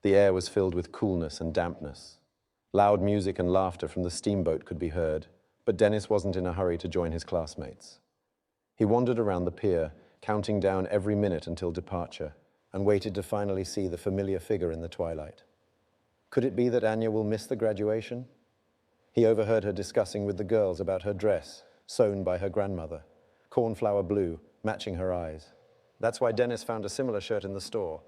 The air was filled with coolness and dampness. Loud music and laughter from the steamboat could be heard, but Denis wasn't in a hurry to join his classmates. He wandered around the pier, counting down every minute until departure, and waited to finally see the familiar figure in the twilight. Could it be that Anya will miss the graduation? He overheard her discussing with the girls about her dress, sewn by her grandmother, cornflower blue, matching her eyes. That's why Denis found a similar shirt in the store,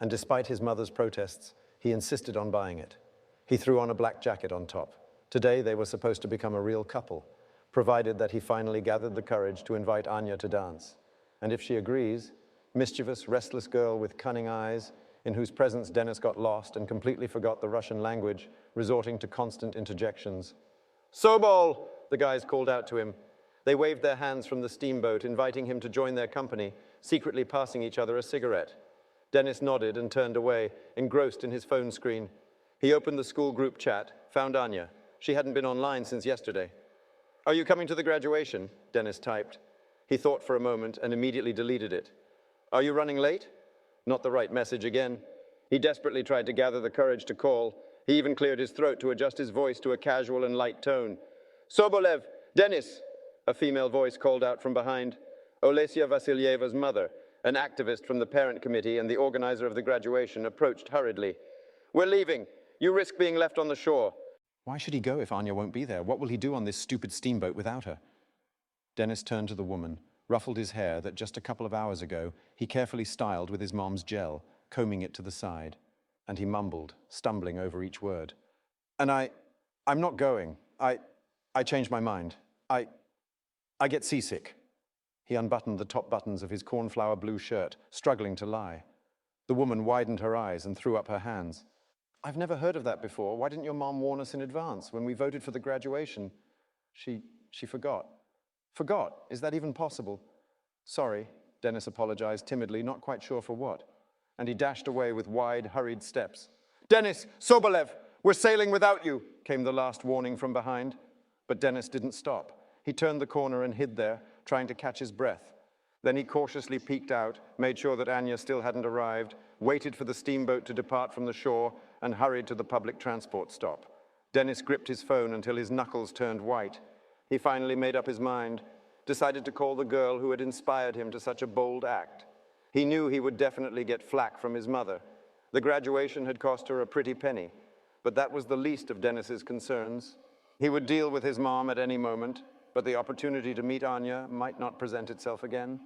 and despite his mother's protests, he insisted on buying it. He threw on a black jacket on top. Today they were supposed to become a real couple, provided that he finally gathered the courage to invite Anya to dance. And if she agrees, mischievous, restless girl with cunning eyes, in whose presence Denis got lost and completely forgot the Russian language, resorting to constant interjections. "Sobol!" the guys called out to him. They waved their hands from the steamboat, inviting him to join their company, secretly passing each other a cigarette. Denis nodded and turned away, engrossed in his phone screen. He opened the school group chat, found Anya. She hadn't been online since yesterday. "Are you coming to the graduation?" Denis typed. He thought for a moment and immediately deleted it. "Are you running late?" Not the right message again. He desperately tried to gather the courage to call. He even cleared his throat to adjust his voice to a casual and light tone. "Sobolev! Denis!" a female voice called out from behind. Olesia Vasilyeva's mother, an activist from the parent committee and the organizer of the graduation, approached hurriedly. "We're leaving. You risk being left on the shore." Why should he go if Anya won't be there? What will he do on this stupid steamboat without her? Denis turned to the woman, ruffled his hair that just a couple of hours ago he carefully styled with his mom's gel, combing it to the side. And he mumbled, stumbling over each word. "And I'm not going. I changed my mind. I get seasick." He unbuttoned the top buttons of his cornflower blue shirt, struggling to lie. The woman widened her eyes and threw up her hands. "I've never heard of that before. Why didn't your mom warn us in advance when we voted for the graduation?" She forgot. Forgot? Is that even possible? "Sorry," Denis apologized timidly, not quite sure for what. And he dashed away with wide, hurried steps. "Denis! Sobolev! We're sailing without you!" came the last warning from behind. But Denis didn't stop. He turned the corner and hid there, trying to catch his breath. Then he cautiously peeked out, made sure that Anya still hadn't arrived, waited for the steamboat to depart from the shore, and hurried to the public transport stop. Denis gripped his phone until his knuckles turned white. He finally made up his mind, decided to call the girl who had inspired him to such a bold act. He knew he would definitely get flack from his mother. The graduation had cost her a pretty penny, but that was the least of Denis's concerns. He would deal with his mom at any moment, but the opportunity to meet Anya might not present itself again.